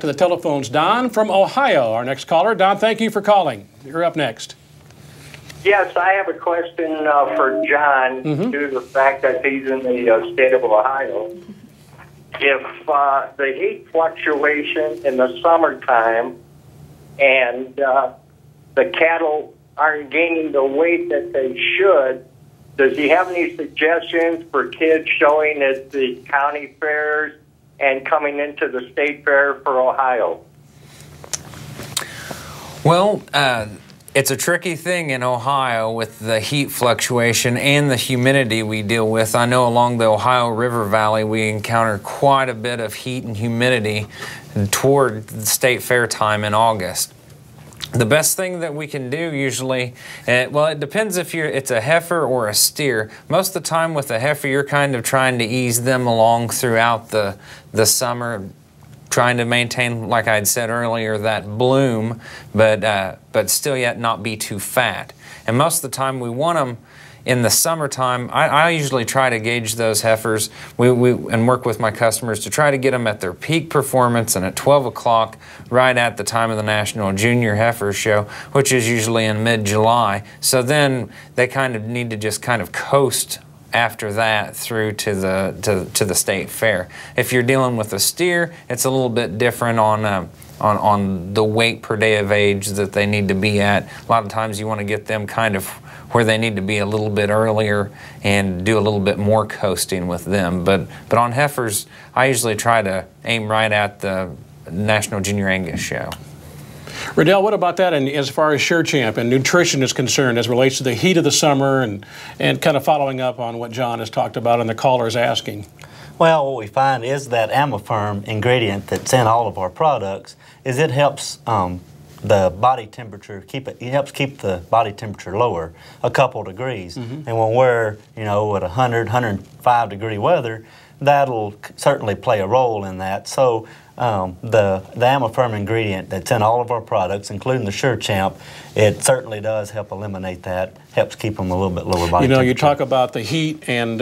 to the telephones. Don from Ohio, our next caller. Don, thank you for calling. You're up next. Yes, I have a question for John due to the fact that he's in the state of Ohio. If the heat fluctuation in the summertime and the cattle aren't gaining the weight that they should, does he have any suggestions for kids showing at the county fairs and coming into the state fair for Ohio? Well, it's a tricky thing in Ohio with the heat fluctuation and the humidity we deal with. I know along the Ohio River Valley we encounter quite a bit of heat and humidity toward the state fair time in August. The best thing that we can do usually, well, it depends if it's a heifer or a steer. Most of the time with a heifer, you're kind of trying to ease them along throughout the summer, trying to maintain, like I had said earlier, that bloom, but still yet not be too fat. And most of the time we want them in the summertime. I usually try to gauge those heifers and work with my customers to try to get them at their peak performance and at 12 o'clock right at the time of the National Junior Heifer Show, which is usually in mid-July. So then they kind of need to just kind of coast after that through to the state fair. If you're dealing with a steer, it's a little bit different on the weight per day of age that they need to be at. A lot of times you want to get them kind of where they need to be a little bit earlier and do a little bit more coasting with them. But on heifers, I usually try to aim right at the National Junior Angus Show. Riddell, what about that and as far as Sure Champ and nutrition is concerned as it relates to the heat of the summer and kind of following up on what John has talked about and the caller's asking? Well, what we find is that Amifirm ingredient that's in all of our products is it helps the body temperature, it helps keep the body temperature lower a couple degrees. And when we're, at 100, 105 degree weather, that'll certainly play a role in that. So the Amifirm ingredient that's in all of our products, including the Sure Champ, it certainly does help eliminate that, helps keep them a little bit lower body temperature. You talk about the heat and